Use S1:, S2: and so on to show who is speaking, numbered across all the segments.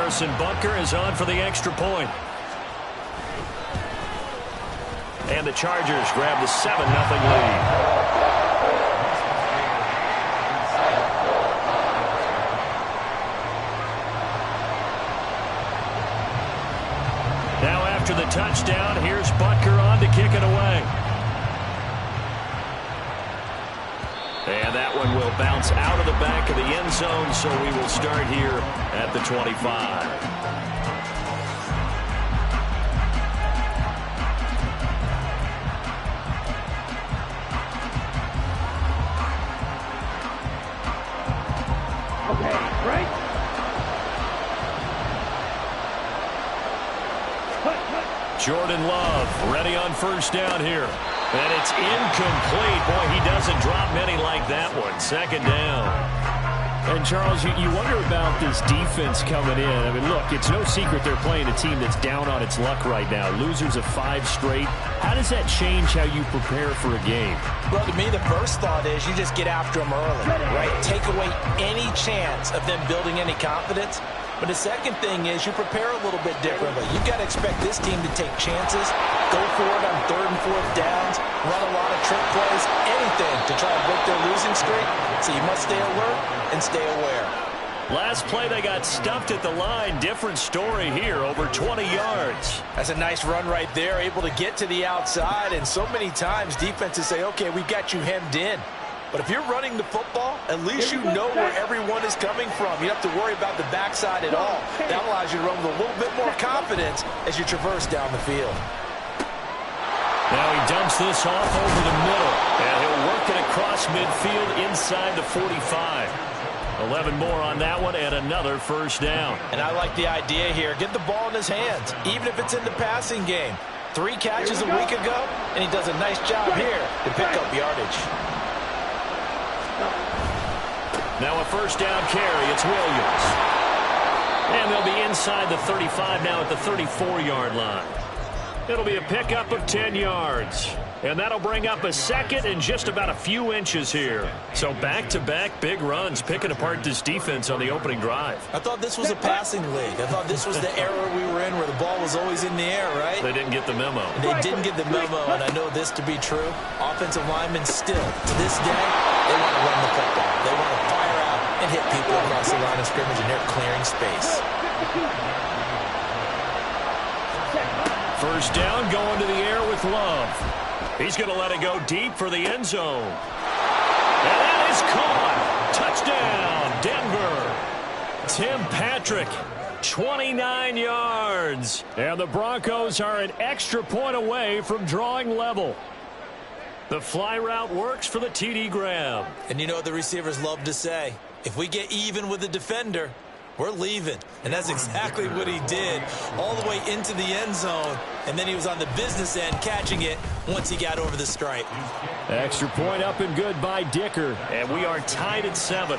S1: Harrison Butker is on for the extra point. And the Chargers grab the 7-0 lead. Now after the touchdown, here's Butker on to kick it away. And that one will bounce out of the back of the end zone, so we will start here at the 25. Jordan Love ready on first down here. And it's incomplete. Boy, he doesn't drop many like that one. Second down.
S2: And, Charles, you wonder about this defense coming in. I mean, look, it's no secret they're playing a team that's down on its luck right now. Losers of 5 straight. How does that change how you prepare for a game?
S3: Well, to me, the first thought is you just get after them early, right? Take away any chance of them building any confidence. But the second thing is you prepare a little bit differently. You've got to expect this team to take chances, go for it on 3rd and 4th downs, run a lot of trick plays, anything to try to break their losing streak. So you must stay alert and stay aware.
S1: Last play, they got stuffed at the line. Different story here, over 20 yards.
S3: That's a nice run right there, able to get to the outside. And so many times defenses say, okay, we got you hemmed in. But if you're running the football, at least you know where everyone is coming from. You don't have to worry about the backside at all. That allows you to run with a little bit more confidence as you traverse down the field.
S1: Now he dumps this off over the middle. And he'll work it across midfield inside the 45. 11 more on that one and another first down.
S3: And I like the idea here. Get the ball in his hands, even if it's in the passing game. 3 catches a week ago, and he does a nice job here to pick up yardage.
S1: Now a first down carry. It's Williams. And they'll be inside the 35 now at the 34-yard line. It'll be a pickup of 10 yards. And that'll bring up a second and just about a few inches here. So back-to-back big runs picking apart this defense on the opening drive.
S3: I thought this was a passing league. I thought this was the era we were in where the ball was always in the air, right?
S1: They didn't get the memo.
S3: They didn't get the memo, and I know this to be true. Offensive linemen still, to this day, they want to run the football. They want to fire out and hit people across the line of scrimmage, and they're clearing space.
S1: First down going to the air with Love. He's going to let it go deep for the end zone. And that is caught. Touchdown, Denver. Tim Patrick, 29 yards. And the Broncos are an extra point away from drawing level. The fly route works for the TD grab.
S3: And you know what the receivers love to say? If we get even with the defender, we're leaving. And that's exactly what he did all the way into the end zone. And then he was on the business end catching it once he got over the stripe.
S1: Extra point up and good by Dicker. And we are tied at 7.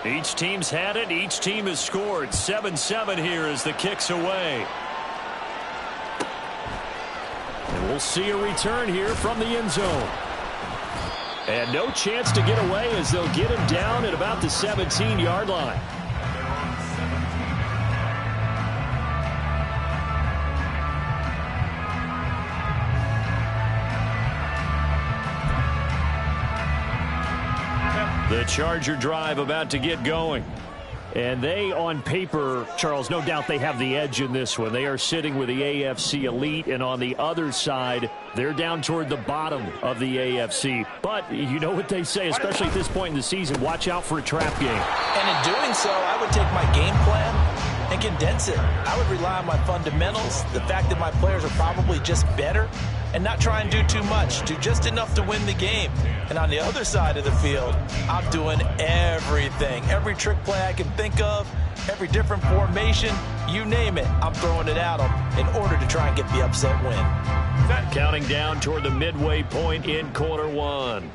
S1: Each team's had it. Each team has scored. 7-7 here as the kick's away. And we'll see a return here from the end zone. And no chance to get away as they'll get him down at about the 17-yard line. The Charger drive about to get going. And they, on paper, Charles, no doubt they have the edge in this one. They are sitting with the AFC elite, and on the other side, they're down toward the bottom of the AFC. But you know what they say, especially at this point in the season, watch out for a trap game.
S3: And in doing so, I would take my game plan and condense it. I would rely on my fundamentals, the fact that my players are probably just better, and not try and do too much, do just enough to win the game. And on the other side of the field, I'm doing everything. Every trick play I can think of, every different formation, you name it, I'm throwing it at them in order to try and get the upset win.
S1: Counting down toward the midway point in quarter one.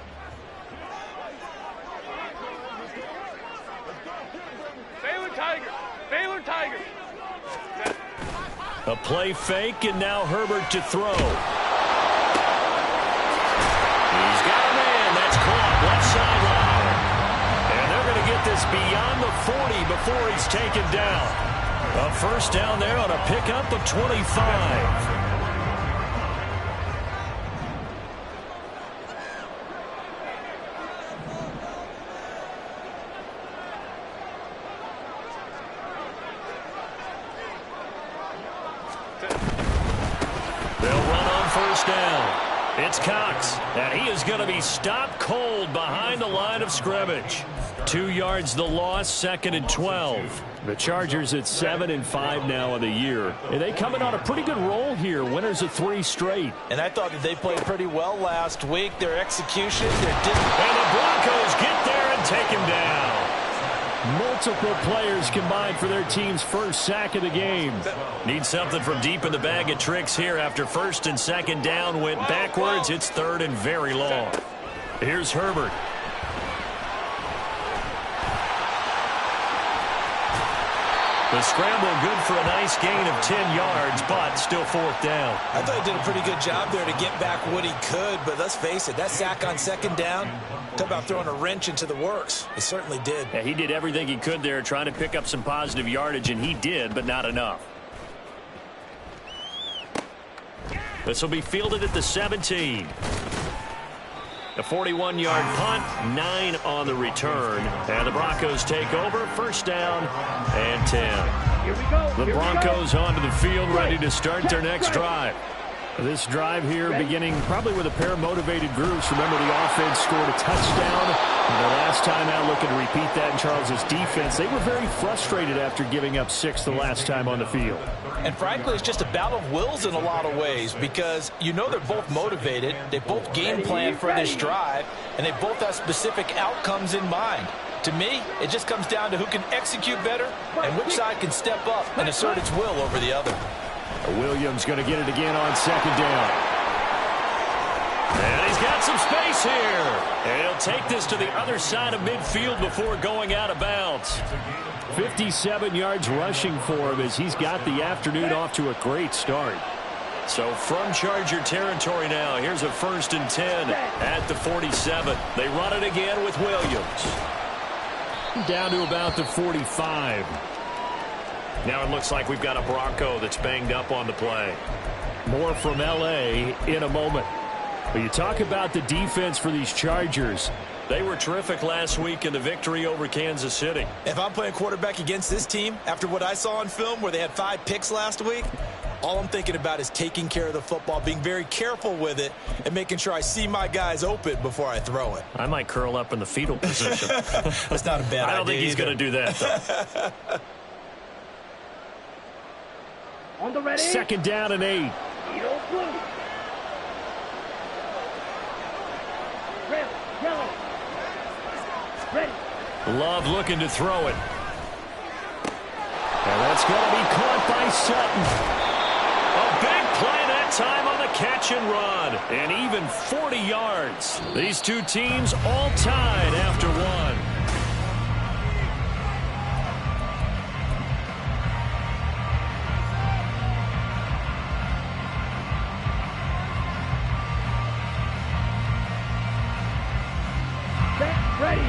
S1: A play fake, and now Herbert to throw. He's got a man. That's caught left sideline. And they're going to get this beyond the 40 before he's taken down. A first down there on a pickup of 25. It's Cox, and he is going to be stopped cold behind the line of scrimmage. 2 yards the loss, 2nd and 12.
S2: The Chargers at 7-5 now in the year. And they coming on a pretty good roll here. Winners of 3 straight.
S3: And I thought that they played pretty well last week. Their execution, their
S1: and the Broncos get there and take him down.
S2: Multiple players combined for their team's first sack of the game.
S1: Need something from deep in the bag of tricks here after 1st and 2nd down went backwards. It's 3rd and very long. Here's Herbert. The scramble good for a nice gain of 10 yards, but still 4th down.
S3: I thought he did a pretty good job there to get back what he could, but let's face it, that sack on 2nd down, talk about throwing a wrench into the works. He certainly did.
S1: Yeah, he did everything he could there trying to pick up some positive yardage, and he did, but not enough. This will be fielded at the 17. A 41-yard punt, 9 on the return. And the Broncos take over, 1st down and 10.
S2: Here we go. The Broncos onto the field, ready to start their next drive. This drive here beginning probably with a pair of motivated groups. Remember, the offense scored a touchdown. And the last time out, looking to repeat that in Charles' defense. They were very frustrated after giving up 6 the last time on the field.
S3: And frankly, it's just a battle of wills in a lot of ways because you know they're both motivated. They both game plan for this drive, and they both have specific outcomes in mind. To me, it just comes down to who can execute better and which side can step up and assert its will over the other.
S2: Williams going to get it again on 2nd down.
S1: And he's got some space here. And he'll take this to the other side of midfield before going out of bounds.
S2: 57 yards rushing for him as he's got the afternoon off to a great start.
S1: So from Charger territory now, here's a 1st and 10 at the 47. They run it again with Williams.
S2: Down to about the 45.
S1: Now it looks like we've got a Bronco that's banged up on the play.
S2: More from L.A. in a moment. But you talk about the defense for these Chargers.
S1: They were terrific last week in the victory over Kansas City.
S3: If I'm playing quarterback against this team, after what I saw on film where they had 5 picks last week, all I'm thinking about is taking care of the football, being very careful with it, and making sure I see my guys open before I throw it.
S1: I might curl up in the fetal position.
S3: That's not a bad idea.
S1: I don't think he's going to do that, though.
S2: On the ready. 2nd down and 8.
S1: Love looking to throw it. And that's going to be caught by Sutton. A big play that time on the catch and run. And even 40 yards. These two teams all tied after one.
S2: Ready.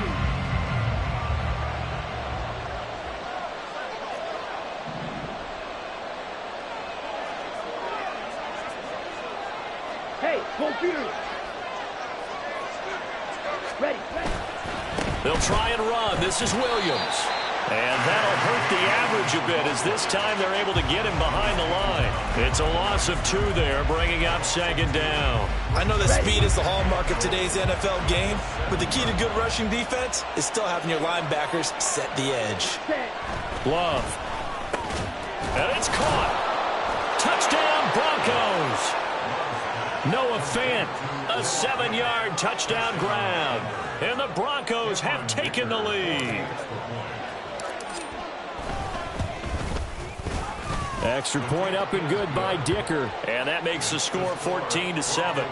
S2: Hey, computer. Ready.
S1: They'll try and run. This is Williams. And that'll hurt the average a bit as this time they're able to get him behind the line. It's a loss of 2 there, bringing up 2nd down.
S3: I know that speed is the hallmark of today's NFL game, but the key to good rushing defense is still having your linebackers set the edge.
S1: Love. And it's caught. Touchdown, Broncos. Noah Fant, a 7-yard touchdown grab. And the Broncos have taken the lead.
S2: Extra point up and good by Dicker.
S1: And that makes the score 14-7.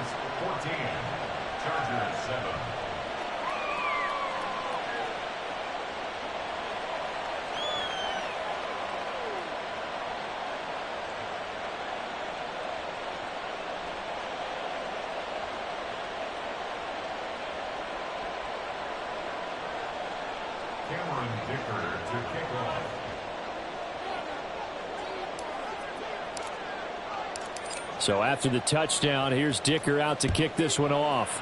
S2: So after the touchdown, here's Dicker out to kick this one off.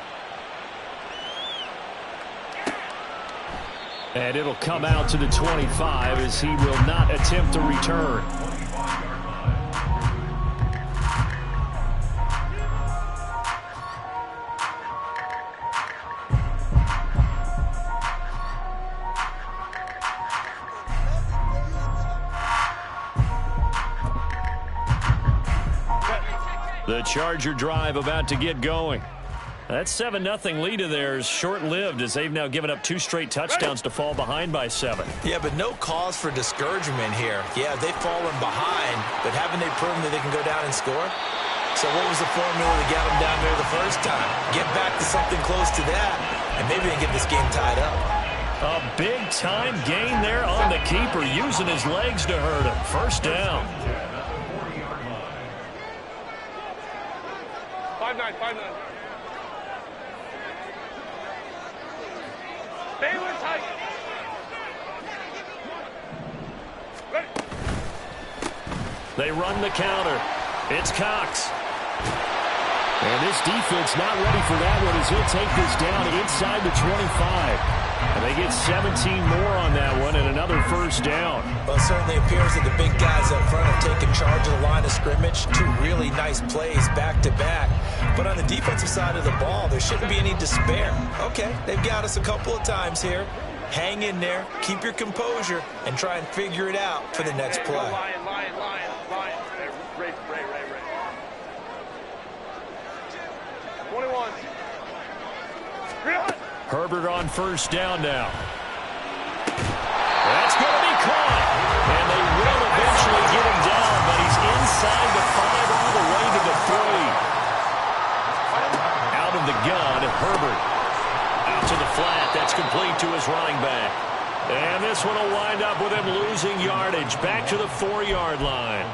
S2: And it'll come out to the 25 as he will not attempt to return. The Charger drive about to get going. That 7-0 lead of theirs short-lived as they've now given up 2 straight touchdowns to fall behind by 7.
S3: Yeah, but no cause for discouragement here. Yeah, they've fallen behind, but haven't they proven that they can go down and score? So what was the formula to get them down there the first time? Get back to something close to that, and maybe they can get this game tied up.
S1: A big-time gain there on the keeper, using his legs to hurt him. First down.
S4: 5-9.
S1: They run the counter. It's Cox.
S2: And this defense not ready for that one as he'll take this down inside the 25. And they get 17 more on that one and another first down.
S3: Well, it certainly appears that the big guys up front have taken charge of the line of scrimmage. 2 really nice plays back-to-back. But on the defensive side of the ball, there shouldn't be any despair. Okay, they've got us a couple of times here. Hang in there, keep your composure, and try and figure it out for the next play.
S4: Lion. Ray. 21.
S1: Herbert on first down now. That's going to be caught. And they will eventually get him down, but he's inside the 5 all the way to the 3. Out of the gun, Herbert. Out to the flat. That's complete to his running back. And this one will wind up with him losing yardage back to the 4-yard line.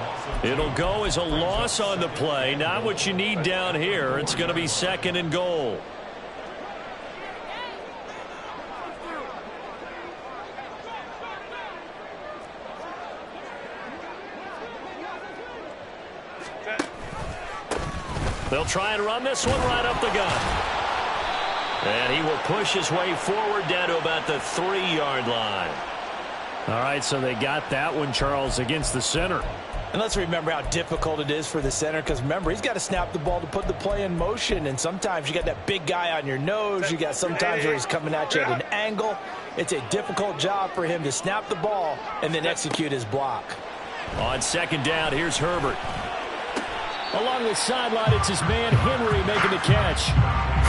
S1: It'll go as a loss on the play. Not what you need down here. It's going to be 2nd and goal. They'll try and run this one right up the gut. And he will push his way forward down to about the 3-yard line.
S2: All right, so they got that one, Charles, against the center.
S3: And let's remember how difficult it is for the center, because remember, he's got to snap the ball to put the play in motion, and sometimes you got that big guy on your nose. You got sometimes where he's coming at you at an angle. It's a difficult job for him to snap the ball and then execute his block.
S1: On 2nd down, here's Herbert.
S2: Along the sideline, it's his man Henry making the catch.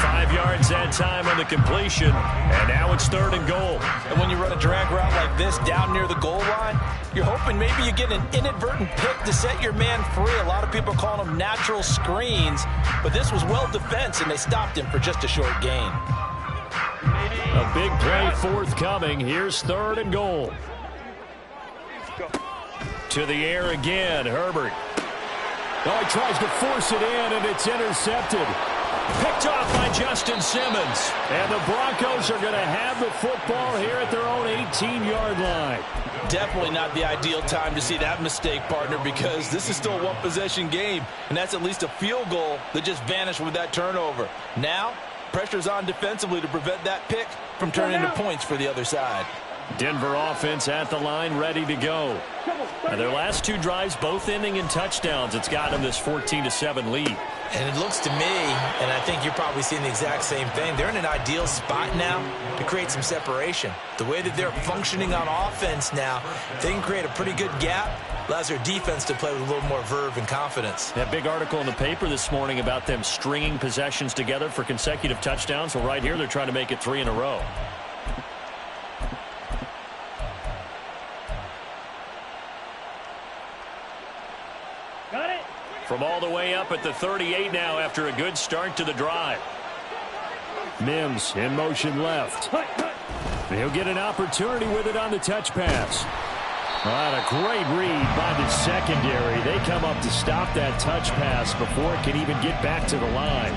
S1: 5 yards that time on the completion, and now it's 3rd and goal.
S3: And when you run a drag route like this down near the goal line, you're hoping maybe you get an inadvertent pick to set your man free. A lot of people call them natural screens, but this was well defense, and they stopped him for just a short gain.
S2: A big play forthcoming. Here's 3rd and goal.
S1: To the air again, Herbert.
S2: Oh, he tries to force it in, and it's intercepted.
S1: Picked off by Justin Simmons.
S2: And the Broncos are going to have the football here at their own 18-yard line.
S3: Definitely not the ideal time to see that mistake, partner, because this is still a one-possession game, and that's at least a field goal that just vanished with that turnover. Now, pressure's on defensively to prevent that pick from turning into points for the other side.
S1: Denver offense at the line, ready to go. Now, their last 2 drives, both ending in touchdowns. It's got them this 14-7 lead.
S3: And it looks to me, and I think you're probably seeing the exact same thing, they're in an ideal spot now to create some separation. The way that they're functioning on offense now, they can create a pretty good gap, allows their defense to play with a little more verve and confidence.
S1: That big article in the paper this morning about them stringing possessions together for consecutive touchdowns. Well, right here, they're trying to make it 3 in a row. From all the way up at the 38 now after a good start to the drive.
S2: Mims in motion left. He'll get an opportunity with it on the touch pass. And a great read by the secondary. They come up to stop that touch pass before it can even get back to the line.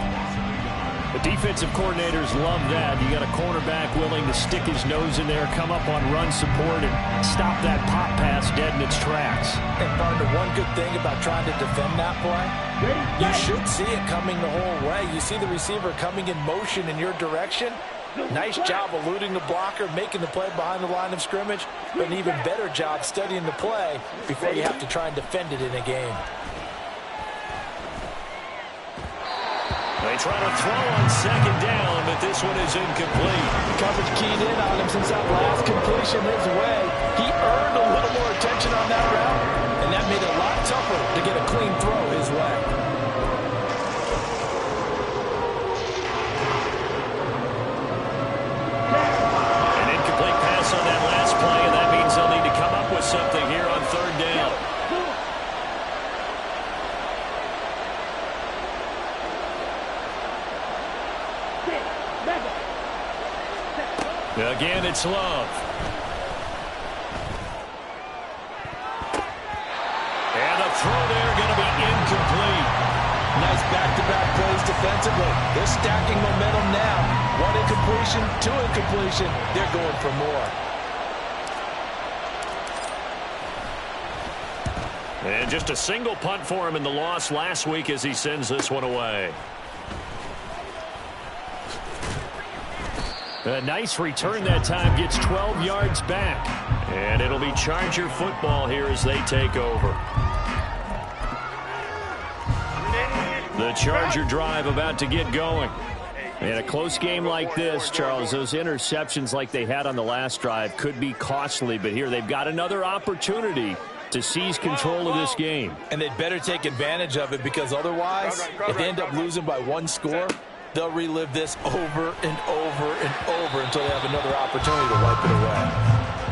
S2: The defensive coordinators love that. You got a cornerback willing to stick his nose in there, come up on run support, and stop that pop pass dead in its tracks.
S3: And partner, one good thing about trying to defend that play, you should see it coming the whole way. You see the receiver coming in motion in your direction. Nice job eluding the blocker, making the play behind the line of scrimmage, but an even better job studying the play before you have to try and defend it in a game.
S1: They try to throw on second down, but this one is incomplete.
S3: The coverage keyed in on him since that last completion his way. He earned a little more attention on that route, and that made it a lot tougher to get a clean throw his way.
S1: An incomplete pass on that last play, and that means they'll need to come up with something here on third down. Again, it's Love. And a throw there going to be incomplete.
S3: Nice back-to-back plays defensively. They're stacking momentum now. One incompletion, two incompletion. They're going for more.
S1: And just a single punt for him in the loss last week as he sends this one away.
S2: A nice return that time, gets 12 yards back.
S1: And it'll be Charger football here as they take over. The Charger drive about to get going.
S2: In a close game like this, Charles, those interceptions like they had on the last drive could be costly, but here they've got another opportunity to seize control of this game.
S3: And they'd better take advantage of it, because otherwise, if they end up losing by one score, they'll relive this over and over and over until they have another opportunity to wipe it away.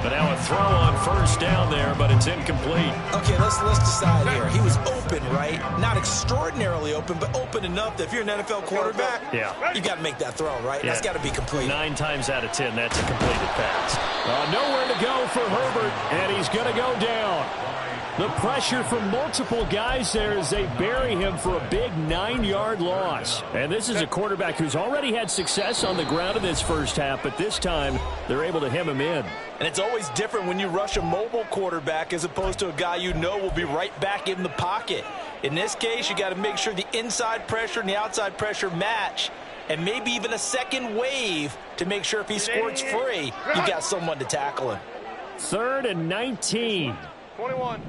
S1: But now a throw on first down there, but it's incomplete.
S3: Okay, let's decide here. He was open, right? Not extraordinarily open, but open enough that if you're an NFL quarterback, you got to make that throw, right? Yeah. That's got to be complete.
S1: 9 times out of 10, that's a completed pass.
S2: Nowhere to go for Herbert, and he's going to go down. The pressure from multiple guys there as they bury him for a big 9-yard loss. And this is a quarterback who's already had success on the ground in this first half, but this time they're able to hem him in.
S3: And it's always different when you rush a mobile quarterback as opposed to a guy you know will be right back in the pocket. In this case, you got to make sure the inside pressure and the outside pressure match, and maybe even a second wave to make sure if he squirts free, you got someone to tackle him.
S2: 3rd and 19.
S4: 21.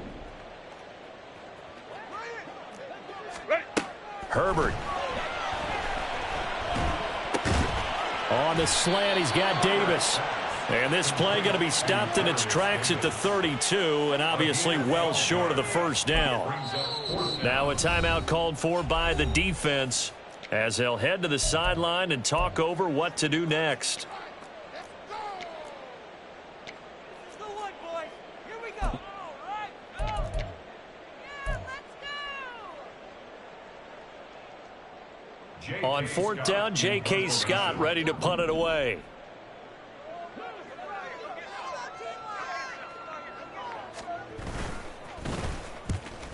S1: Herbert.
S2: On the slant, he's got Davis.
S1: And this play going to be stopped in its tracks at the 32, and obviously well short of the first down. Now a timeout called for by the defense as they'll head to the sideline and talk over what to do next. On 4th down, J.K. Scott ready to punt it away.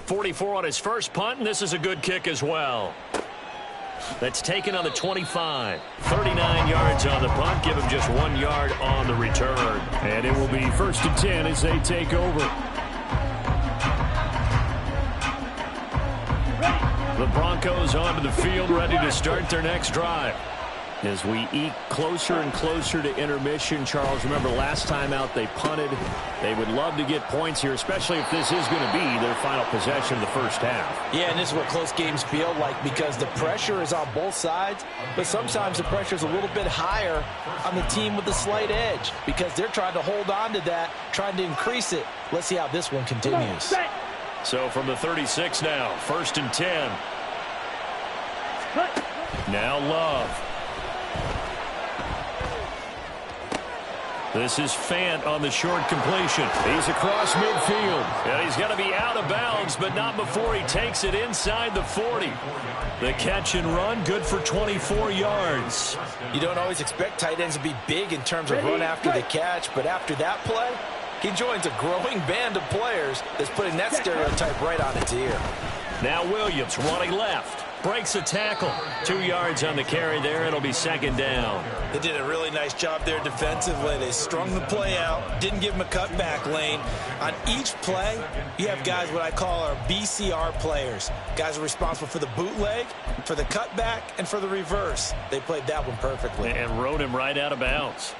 S1: .44 on his first punt, and this is a good kick as well. That's taken on the 25. 39 yards on the punt, give him just 1 yard on the return.
S2: And it will be 1st and 10 as they take over.
S1: The Broncos onto the field, ready to start their next drive.
S2: As we eke closer and closer to intermission, Charles, remember last time out they punted. They would love to get points here, especially if this is going to be their final possession of the first half.
S3: Yeah, and this is what close games feel like, because the pressure is on both sides, but sometimes the pressure is a little bit higher on the team with the slight edge because they're trying to hold on to that, trying to increase it. Let's see how this one continues.
S1: So from the 36 now, 1st and 10. Now Love. This is Fant on the short completion. He's across midfield. And he's going to be out of bounds, but not before he takes it inside the 40. The catch and run, good for 24 yards.
S3: You don't always expect tight ends to be big in terms of run after the catch, but after that play, he joins a growing band of players that's putting that stereotype right on its ear.
S1: Now Williams running left. breaks a tackle. 2 yards on the carry there. It'll be second down.
S3: They did a really nice job there defensively. They strung the play out, didn't give him a cutback lane. On each play, you have guys what I call our BCR players. Guys are responsible for the bootleg, for the cutback, and for the reverse. They played that one perfectly.
S2: And rode him right out of bounds.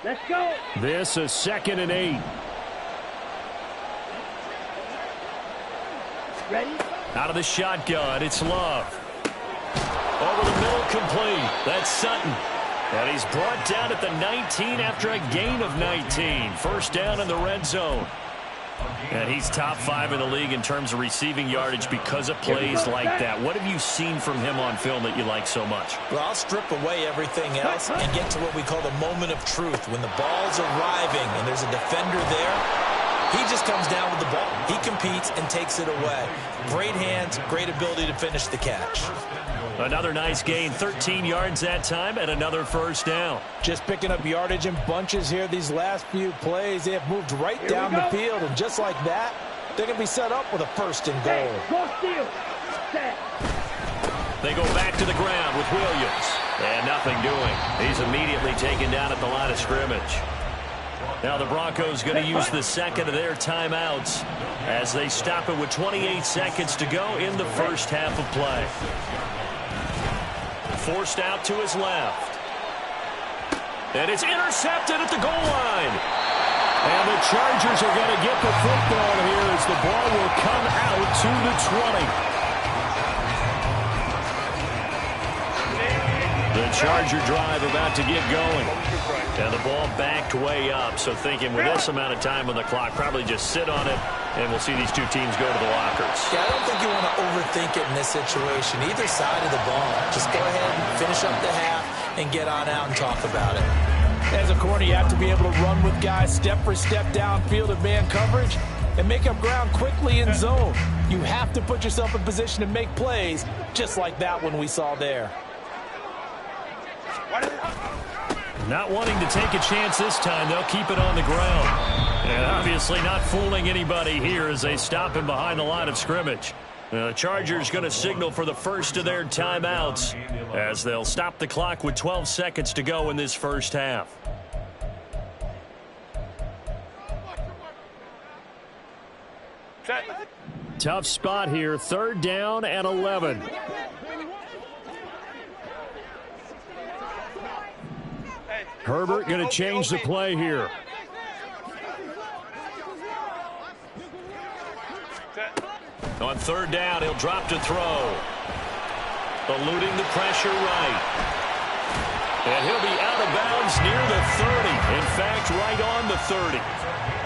S4: Let's go.
S2: This is 2nd and 8.
S4: Ready?
S1: Out of the shotgun, it's Love. Over the middle, complete. That's Sutton. And he's brought down at the 19 after a gain of 19. First down in the red zone. And he's top 5 in the league in terms of receiving yardage because of plays like that. What have you seen from him on film that you like so much?
S3: Well, I'll strip away everything else and get to what we call the moment of truth. When the ball's arriving and there's a defender there, he just comes down with the ball. He competes and takes it away. Great hands, great ability to finish the catch.
S1: Another nice gain, 13 yards that time, and another first down.
S3: Just picking up yardage in bunches here these last few plays. They have moved right down the field, and just like that, they're going to be set up with a 1st and goal.
S4: Go steal. Set.
S1: They go back to the ground with Williams. And nothing doing. He's immediately taken down at the line of scrimmage. Now the Broncos going to use the second of their timeouts as they stop it with 28 seconds to go in the first half of play. Forced out to his left. And it's intercepted at the goal line. And the Chargers are going to get the football here as the ball will come out to the 20. The Charger drive about to get going. And the ball backed way up. So thinking with this amount of time on the clock, probably just sit on it, and we'll see these two teams go to the lockers.
S3: Yeah, I don't think you want to overthink it in this situation. Either side of the ball. Just go ahead and finish up the half and get on out and talk about it. As a corner, you have to be able to run with guys step for step downfield of man coverage and make up ground quickly in zone. You have to put yourself in position to make plays just like that one we saw there.
S1: Not wanting to take a chance this time, they'll keep it on the ground. And obviously not fooling anybody here as they stop him behind the line of scrimmage. The Chargers going to signal for the first of their timeouts as they'll stop the clock with 12 seconds to go in this first half.
S4: Set.
S2: Tough spot here. 3rd down and 11. Herbert going to change the play here.
S1: On 3rd down, he'll drop to throw. Eluding the pressure right. And he'll be out of bounds near the 30. In fact, right on the 30.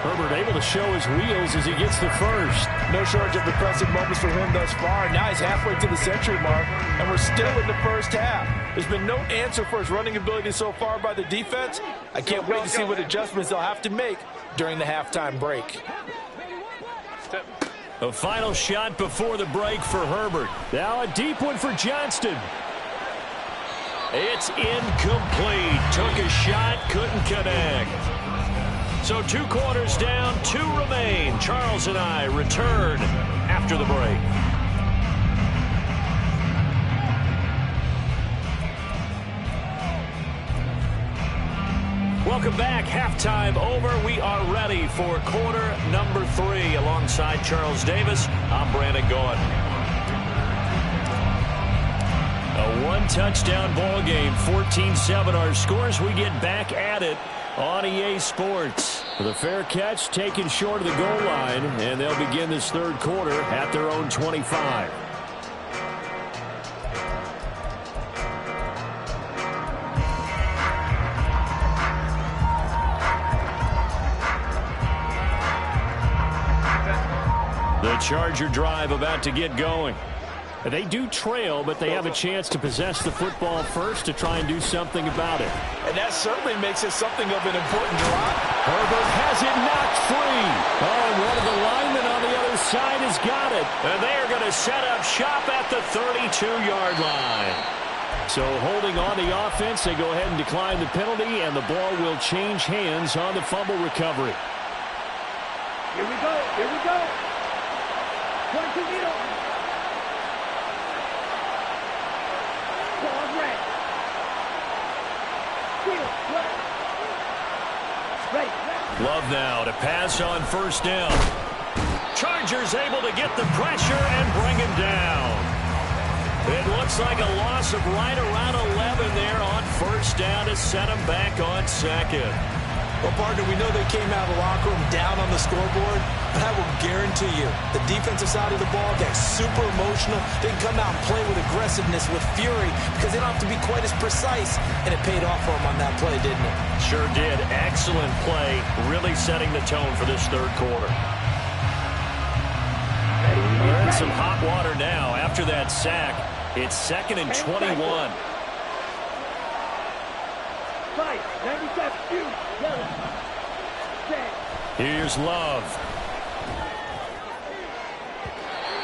S2: Herbert able to show his wheels as he gets the first.
S3: No shortage of impressive moments for him thus far. Now he's halfway to the century mark, and we're still in the first half. There's been no answer for his running ability so far by the defense. I can't wait to see what adjustments they'll have to make during the halftime break.
S1: A final shot before the break for Herbert.
S2: Now a deep one for Johnston.
S1: It's incomplete. Took a shot, couldn't connect. So 2 quarters down, 2 remain. Charles and I return after the break. Welcome back. Halftime over. We are ready for quarter number 3. Alongside Charles Davis, I'm Brandon Gaudin. A 1-touchdown ball game, 14-7 our scores. We get back at it on EA Sports. The fair catch taken short of the goal line, and they'll begin this 3rd quarter at their own 25. The Charger drive about to get going.
S2: They do trail, but they have a chance to possess the football first to try and do something about it.
S3: And that certainly makes it something of an important drop.
S2: Herbert has it knocked free. Oh, and one of the linemen on the other side has got it.
S1: And they are going to set up shop at the 32-yard line.
S2: So holding on the offense, they go ahead and decline the penalty, and the ball will change hands on the fumble recovery.
S4: Here we go. Here we go. 22 meter. Ball red. Field, ready.
S1: Love now to pass on first down. Chargers able to get the pressure and bring him down. It looks like a loss of right around 11 there on first down to set him back on second.
S3: Well, partner, we know they came out of the locker room down on the scoreboard, but I will guarantee you the defensive side of the ball got super emotional. They can come out and play with aggressiveness, with fury, because they don't have to be quite as precise, and it paid off for them on that play, didn't it?
S1: Sure did. Excellent play, really setting the tone for this third quarter. We're in some hot water now. After that sack, it's 2nd and 21.
S4: 97, shoot, yellow, set.
S1: Here's Love.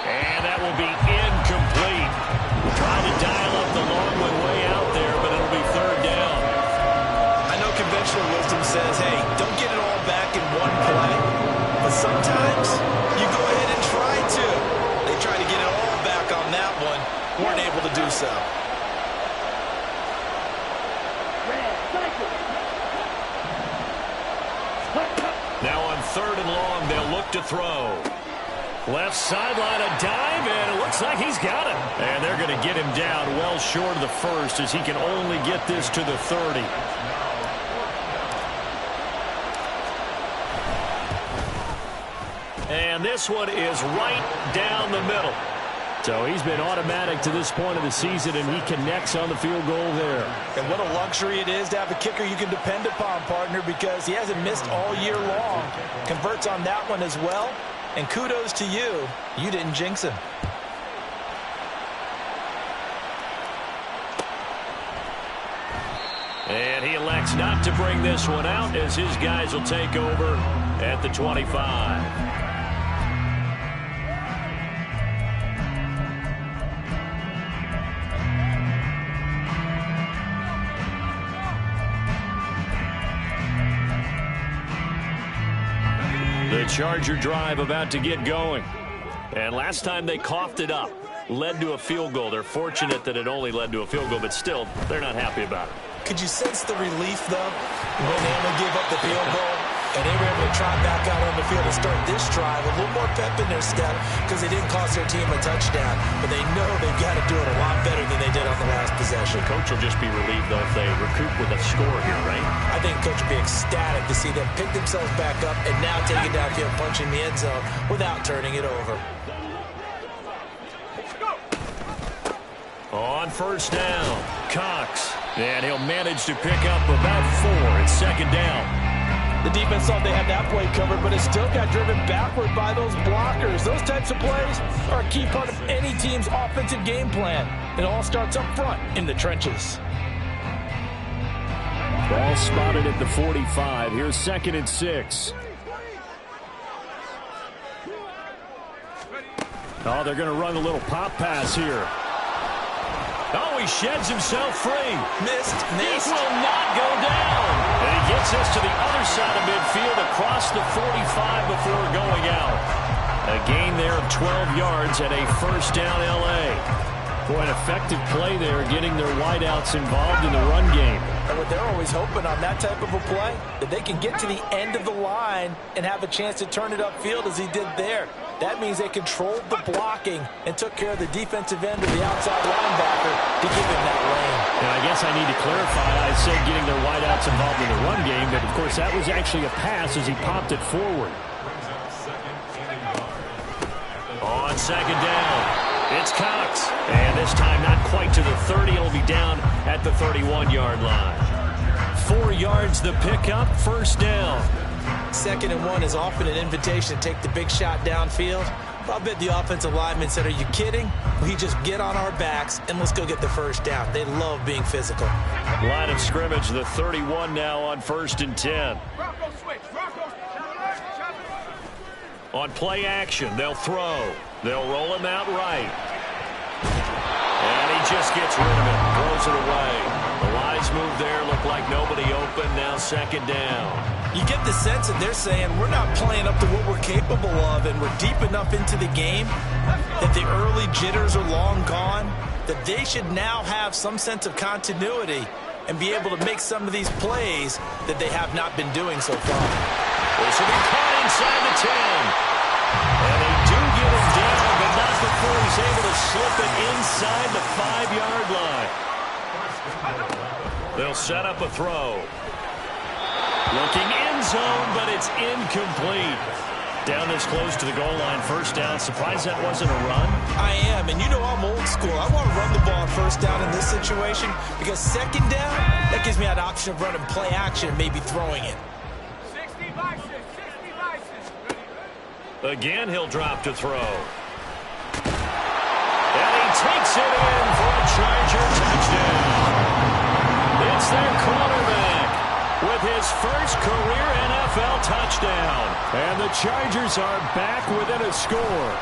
S1: And that will be incomplete. Trying to dial up the long one way out there, but it'll be third down.
S3: I know conventional wisdom says, hey, don't get it all back in one play. But sometimes you go ahead and try to. They tried to get it all back on that one. Weren't able to do so.
S1: Now on 3rd and long, they'll look to throw. Left sideline, a dive, and it looks like he's got it. And they're going to get him down well short of the first as he can only get this to the 30. And this one is right down the middle. So he's been automatic to this point of the season, and he connects on the field goal there.
S3: And what a luxury it is to have a kicker you can depend upon, partner, because he hasn't missed all year long. Converts on that one as well. And kudos to you. You didn't jinx him.
S1: And he elects not to bring this one out as his guys will take over at the 25. The Charger drive about to get going. And last time they coughed it up, led to a field goal. They're fortunate that it only led to a field goal, but still, they're not happy about it.
S3: Could you sense the relief, though, when they only gave up the field goal and they were able to trot back out on the field and start this drive? A little more pep in their step because they didn't cost their team a touchdown, but they know they've got to do it a lot better than they did on the last possession.
S1: The coach will just be relieved, though, if they recoup with a score here, right?
S3: I think coach will be ecstatic to see them pick themselves back up and now take it downfield, punching the end zone without turning it over.
S1: On first down, Cox. And he'll manage to pick up about 4. It's 2nd down.
S3: The defense thought they had that play covered, but it still got driven backward by those blockers. Those types of plays are a key part of any team's offensive game plan. It all starts up front in the trenches.
S2: Ball spotted at the 45. Here's 2nd and 6. Oh, they're going to run a little pop pass here.
S1: Oh, he sheds himself free.
S3: Missed.
S1: He will not go down. And he gets us to the other side of midfield across the 45 before going out. A gain there of 12 yards and a first down L.A. Boy, an effective play there, getting their wideouts involved in the run game.
S3: And what they're always hoping on that type of a play, that they can get to the end of the line and have a chance to turn it upfield as he did there. That means they controlled the blocking and took care of the defensive end of the outside linebacker to give him that lane.
S2: And I guess I need to clarify, I said getting their wideouts involved in the run game, but of course that was actually a pass as he popped it forward.
S1: On 2nd down, it's Cox. And this time not quite to the 30. It'll be down at the 31-yard line. 4 yards the pickup, first down.
S3: 2nd and 1 is often an invitation to take the big shot downfield. I'll bet the offensive lineman said, are you kidding? We just get on our backs and let's go get the first down. They love being physical.
S1: Line of scrimmage, the 31 now on 1st and 10. On play action, they'll throw. They'll roll him out right. And he just gets rid of it. Throws it open. Now second down.
S3: You get the sense that they're saying we're not playing up to what we're capable of, and we're deep enough into the game that the early jitters are long gone, that they should now have some sense of continuity and be able to make some of these plays that they have not been doing so far.
S1: This will be caught inside the 10. And they do get him down, but not before he's able to slip it inside the 5-yard line. They'll set up a throw. Looking end zone, but it's incomplete. Down this close to the goal line, first down. Surprised that wasn't a run?
S3: I am, and you know I'm old school. I want to run the ball on first down in this situation because second down, that gives me an option of running play action, maybe throwing it.
S4: 60 by 6, 60 by 6.
S1: Again, he'll drop to throw. And he takes it in for a Charger touchdown. It's their quarterback with his first career NFL touchdown.
S2: And the Chargers are back within a score.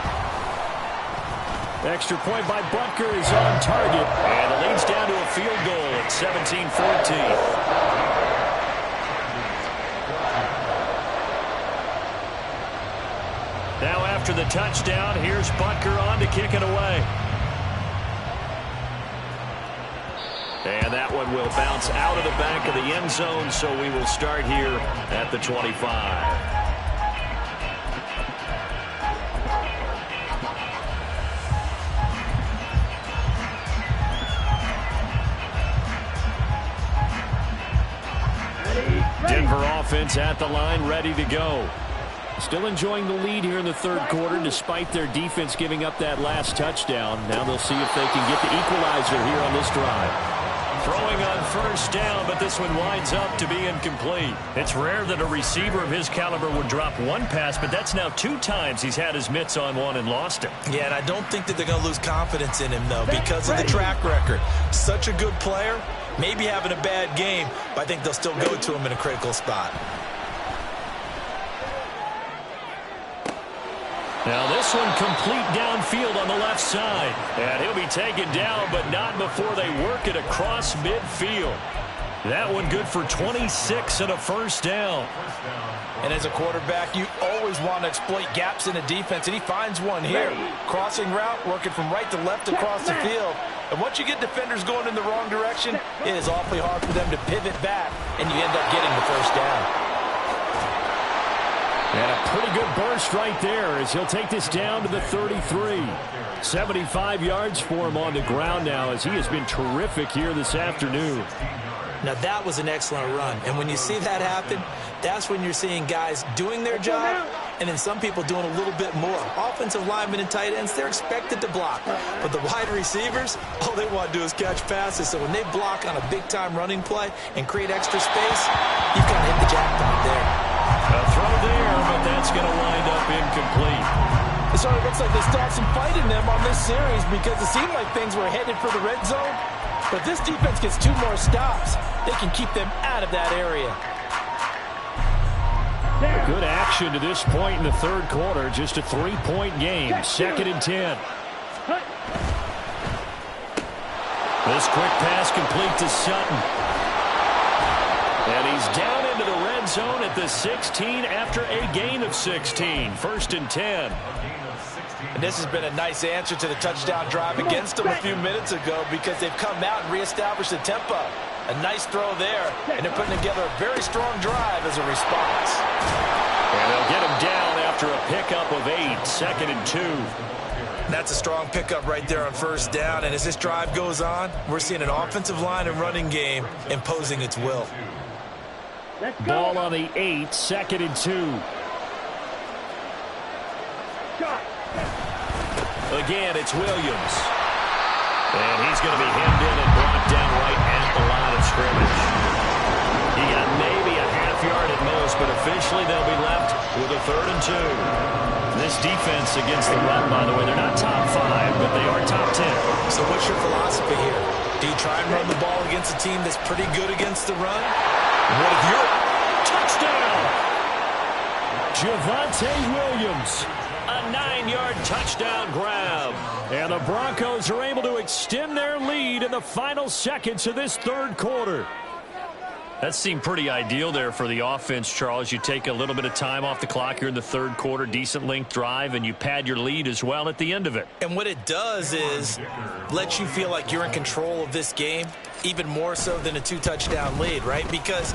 S2: Extra point by Butker is on target.
S1: And it leads down to a field goal at 17-14. Now after the touchdown, here's Butker on to kick it away. And that one will bounce out of the back of the end zone, so we will start here at the 25. Denver offense at the line, ready to go.
S2: Still enjoying the lead here in the third quarter despite their defense giving up that last touchdown. Now they'll see if they can get the equalizer here on this drive.
S1: Throwing on first down, but this one winds up to be incomplete. It's rare that a receiver of his caliber would drop one pass, but that's now 2 times he's had his mitts on one and lost it.
S3: Yeah, and I don't think that they're going to lose confidence in him, though, because of the track record. Such a good player, maybe having a bad game, but I think they'll still go to him in a critical spot.
S1: Now this one complete downfield on the left side. And he'll be taken down, but not before they work it across midfield. That one good for 26 and a first down.
S3: And as a quarterback, you always want to exploit gaps in the defense, and he finds one here. Crossing route, working from right to left across the field. And once you get defenders going in the wrong direction, it is awfully hard for them to pivot back, and you end up getting the first down.
S2: And a pretty good burst right there as he'll take this down to the 33. 75 yards for him on the ground now as he has been terrific here this afternoon.
S3: Now that was an excellent run. And when you see that happen, that's when you're seeing guys doing their job and then some people doing a little bit more. Offensive linemen and tight ends, they're expected to block. But the wide receivers, all they want to do is catch passes. So when they block on a big-time running play and create extra space, you've got to hit the jackpot there.
S1: A throw there, but that's going to wind up incomplete.
S3: It sort of looks like they start some fight in them on this series because it seemed like things were headed for the red zone. But this defense gets 2 more stops. They can keep them out of that area.
S2: Good action to this point in the third quarter. Just a 3-point game. 2nd and 10.
S1: This quick pass complete to Sutton. And he's down into the red zone at the 16 after a gain of 16. 1st and 10.
S3: And this has been a nice answer to the touchdown drive against them a few minutes ago because they've come out and reestablished the tempo. A nice throw there, and they're putting together a very strong drive as a response.
S1: And they'll get him down after a pickup of 8. 2nd and 2.
S3: That's a strong pickup right there on first down. And as this drive goes on, we're seeing an offensive line and running game imposing its will.
S2: Ball on the 8, 2nd and 2.
S1: Again, it's Williams. And he's going to be hemmed in and brought down right at the line of scrimmage. He got maybe a half yard at most, but officially they'll be left with a 3rd and 2. This defense against the run, by the way, they're not top 5, but they are top 10.
S3: So what's your philosophy here? Do you try and run the ball against a team that's pretty good against the run? What if you're...
S1: Touchdown!
S2: Javonte Williams.
S1: A 9-yard touchdown grab.
S2: And the Broncos are able to extend their lead in the final seconds of this third quarter. That seemed pretty ideal there for the offense, Charles. You take a little bit of time off the clock here in the third quarter, decent length drive, and you pad your lead as well at the end of it.
S3: And what it does is let you feel like you're in control of this game, even more so than a 2-touchdown lead, right? Because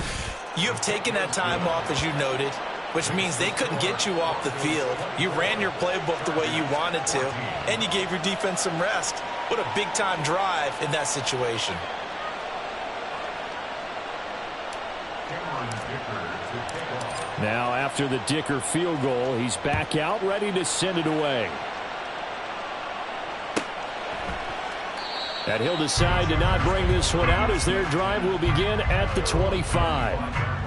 S3: you have taken that time off, as you noted, which means they couldn't get you off the field. You ran your playbook the way you wanted to, and you gave your defense some rest. What a big-time drive in that situation.
S2: Now, after the Dicker field goal, he's back out, ready to send it away. And he'll decide to not bring this one out as their drive will begin at the 25.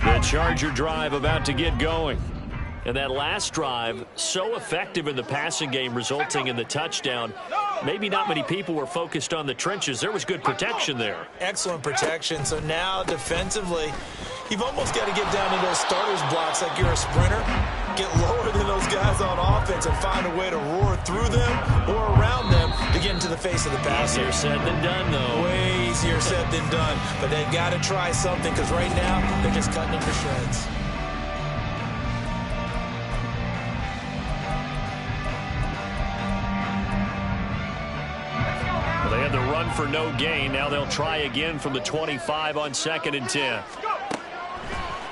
S2: The Charger drive about to get going. And that last drive, so effective in the passing game, resulting in the touchdown. Maybe not many people were focused on the trenches. There was good protection there.
S3: Excellent protection. So now defensively, you've almost got to get down to those starters blocks like you're a sprinter. Get lower than those guys on offense and find a way to roar through them or around them to get into the face of the passer.
S2: Easier said than done, though.
S3: Way easier said than done. But they've got to try something because right now they're just cutting them to shreds.
S2: Well, they had the run for no gain. Now they'll try again from the 25 on 2nd and 10.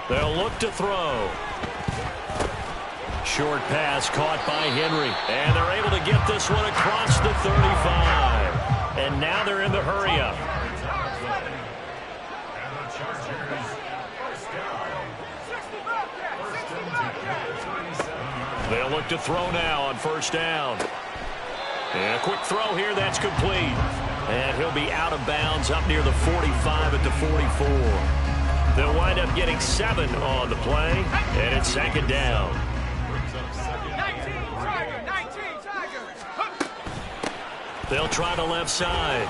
S2: They'll look to throw. Short pass caught by Henry. And they're able to get this one across the 35. And now they're in the hurry-up. They'll look to throw now on 1st down. And a quick throw here, that's complete. And he'll be out of bounds up near the 45 at the 44. They'll wind up getting 7 on the play, and it's 2nd down. They'll try the left side.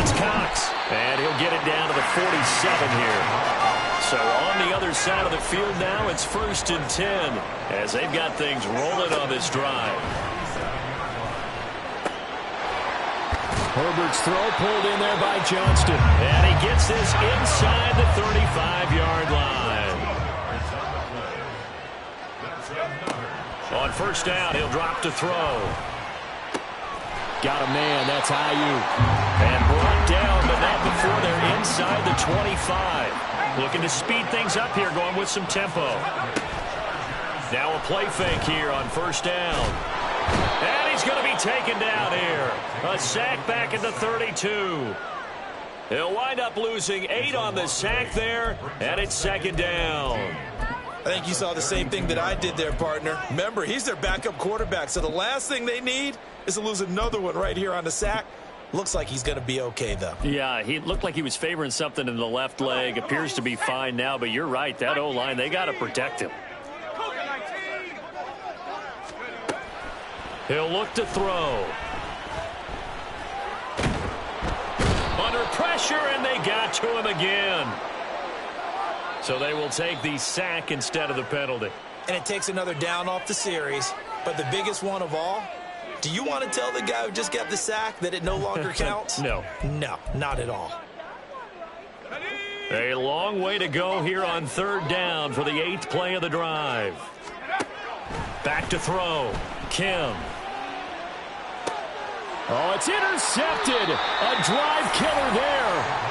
S2: It's Cox, and he'll get it down to the 47 here. So on the other side of the field now, it's 1st and 10 as they've got things rolling on this drive. Herbert's throw pulled in there by Johnston. And he gets this inside the 35-yard line. On 1st down, he'll drop to throw. Got a man, that's Ayuk. And brought down, but not before they're inside the 25. Looking to speed things up here, going with some tempo. Now a play fake here on 1st down. And he's going to be taken down here. A sack back at the 32. He'll wind up losing 8 on the sack there, and it's 2nd down.
S3: I think you saw the same thing that I did there, partner. Remember, he's their backup quarterback, so the last thing they need is to lose another one right here on the sack. Looks like he's going to be okay, though.
S2: Yeah, he looked like he was favoring something in the left leg. Appears to be fine now, but you're right. That O-line, they got to protect him. He'll look to throw. Under pressure, and they got to him again. So they will take the sack instead of the penalty.
S3: And it takes another down off the series. But the biggest one of all, do you want to tell the guy who just got the sack that it no longer counts?
S2: No.
S3: No, not at all.
S2: A long way to go here on 3rd down for the 8th play of the drive. Back to throw. Kim. Oh, it's intercepted. A drive killer there.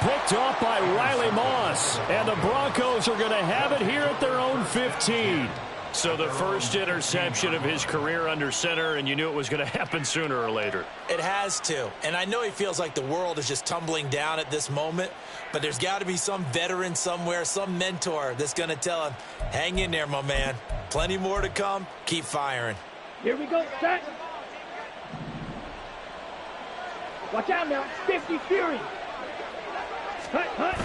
S2: Picked off by Riley Moss. And the Broncos are going to have it here at their own 15. So the first interception of his career under center, and you knew it was going to happen sooner or later.
S3: It has to. And I know he feels like the world is just tumbling down at this moment, but there's got to be some veteran somewhere, some mentor that's going to tell him, hang in there, my man. Plenty more to come. Keep firing.
S4: Here we go, set. Watch out now, 50 Fury. Hut, hut.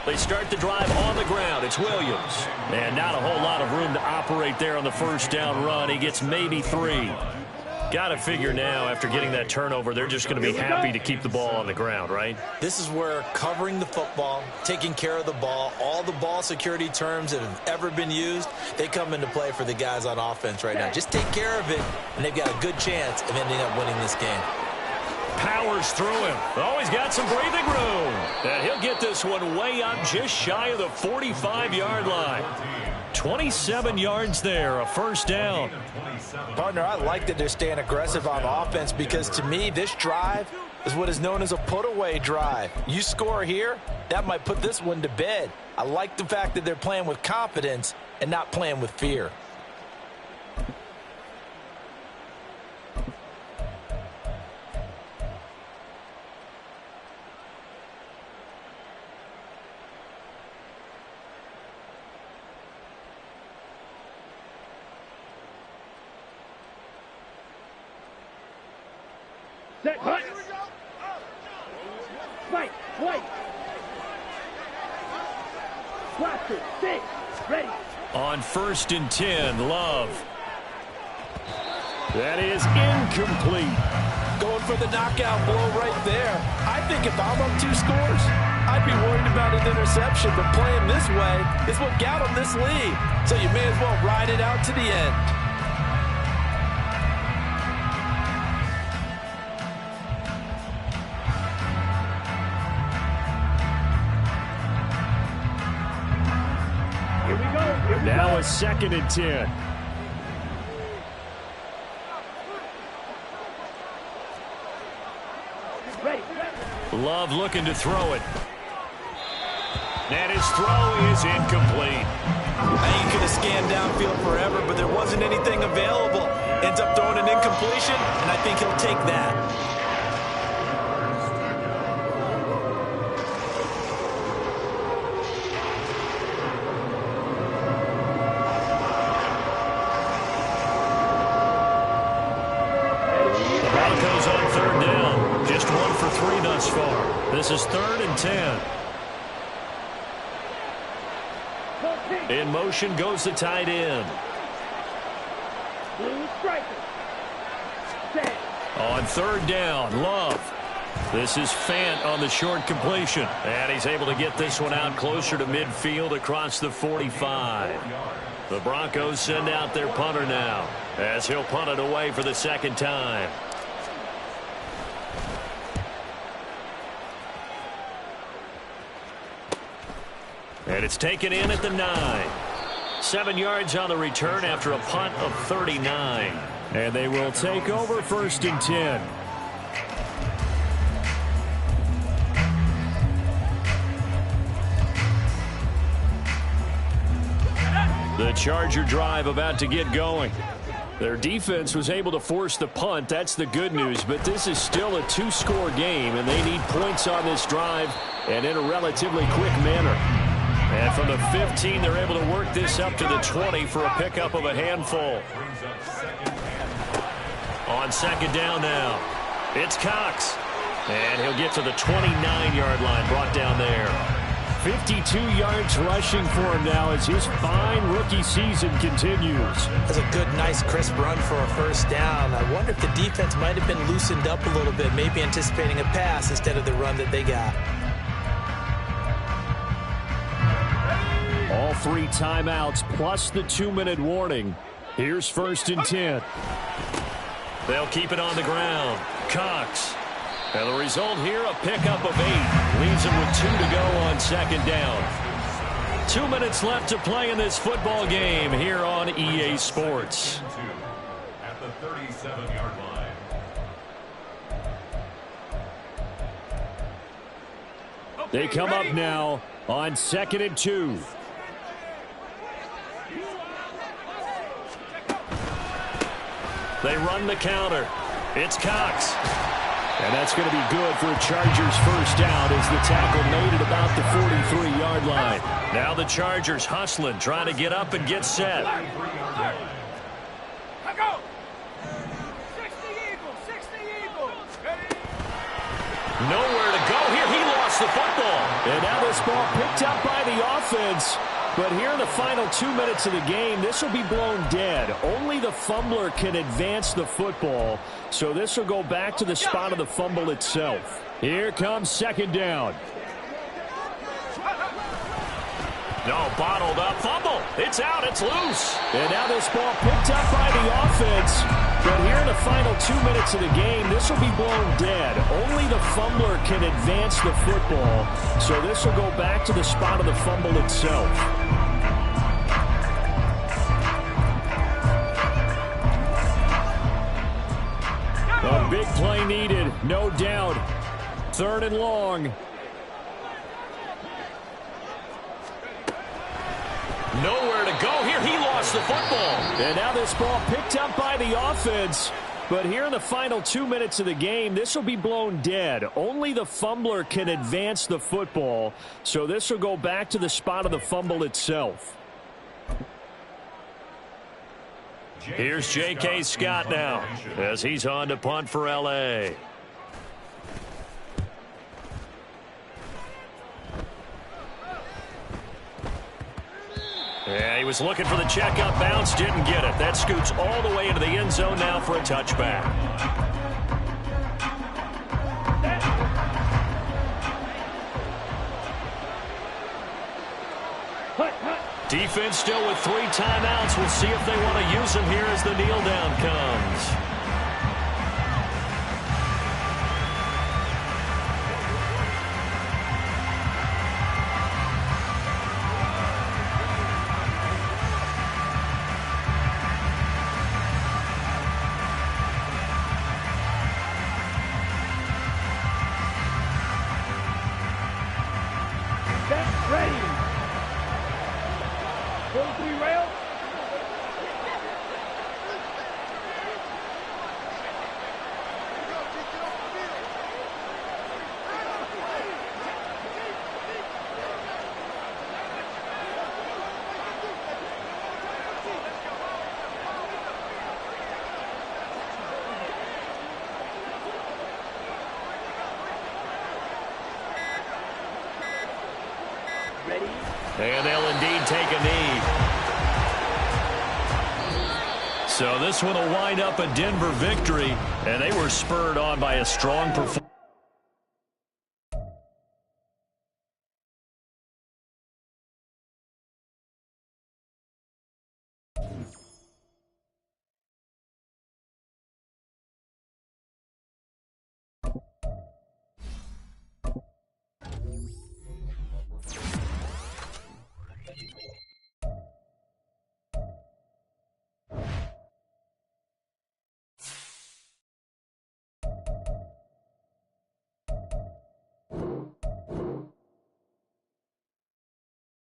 S2: They start the drive on the ground. It's Williams. And not a whole lot of room to operate there on the 1st down run. He gets maybe 3.
S1: Got to figure now, after getting that turnover, they're just going to be happy to keep the ball on the ground, right?
S3: This is where covering the football, taking care of the ball, all the ball security terms that have ever been used, they come into play for the guys on offense right now. Just take care of it, and they've got a good chance of ending up winning this game.
S1: Powers through him. Oh, he's got some breathing room. And he'll get this one way up just shy of the 45-yard line. 27 yards there, a first down.
S3: Partner, I like that they're staying aggressive on offense because to me, this drive is what is known as a put-away drive. You score here, that might put this one to bed. I like the fact that they're playing with confidence and not playing with fear.
S4: Set, hut. Fight, fight. Cluster, 6, ready.
S1: On 1st and 10, Love. That is incomplete.
S3: Going for the knockout blow right there. I think if I'm up 2 scores, I'd be worried about an interception, but playing this way is what got them this lead. So you may as well ride it out to the end.
S1: Now a 2nd and 10. Love looking to throw it. And his throw is incomplete.
S3: I think he could have scanned downfield forever, but there wasn't anything available. Ends up throwing an incompletion, and I think he'll take that.
S1: This is 3rd and 10. In motion goes the tight end. On 3rd down, Love. This is Fant on the short completion. And he's able to get this one out closer to midfield across the 45. The Broncos send out their punter now, as he'll punt it away for the 2nd time. And it's taken in at the 9. 7 yards on the return after a punt of 39. And they will take over 1st and 10. The Charger drive about to get going. Their defense was able to force the punt. That's the good news. But this is still a 2-score game, and they need points on this drive and in a relatively quick manner. And from the 15, they're able to work this up to the 20 for a pickup of a handful. On 2nd down now, it's Cox. And he'll get to the 29-yard line, brought down there. 52 yards rushing for him now as his fine rookie season continues.
S3: That's a good, nice, crisp run for a 1st down. I wonder if the defense might have been loosened up a little bit, maybe anticipating a pass instead of the run that they got.
S1: All 3 timeouts plus the 2-minute warning. Here's 1st and 10. They'll keep it on the ground. Cox. And the result here, a pickup of 8. Leaves them with 2 to go on 2nd down. 2 minutes left to play in this football game here on EA Sports.
S5: At the 37-yard line.
S1: They come up now on 2nd and 2. They run the counter. It's Cox. And that's going to be good for a Chargers 1st down as the tackle made at about the 43-yard line. Now the Chargers hustling, trying to get up and get set. Nowhere to go here. He lost the football. And now this ball picked up by the offense.
S2: But here in the final 2 minutes of the game, this will be blown dead. Only the fumbler can advance the football, so this will go back to the spot of the fumble itself. Here comes second down.
S1: No, bottled up fumble. It's out. It's loose.
S2: And now this ball picked up by the offense. But here in the final 2 minutes of the game, this will be blown dead. Only the fumbler can advance the football, so this will go back to the spot of the fumble itself. A big play needed, no doubt. Third and long.
S1: Nowhere to go here. He lost the football.
S2: And now this ball picked up by the offense. But here in the final 2 minutes of the game, this will be blown dead. Only the fumbler can advance the football, so this will go back to the spot of the fumble itself.
S1: Here's J.K. Scott now as he's on to punt for L.A. Yeah, he was looking for the check-up bounce, didn't get it. That scoots all the way into the end zone now for a touchback. Defense still with 3 timeouts. We'll see if they want to use them here as the kneel down comes. And they'll indeed take a knee. So this one will wind up a Denver victory, and they were spurred on by a strong performance.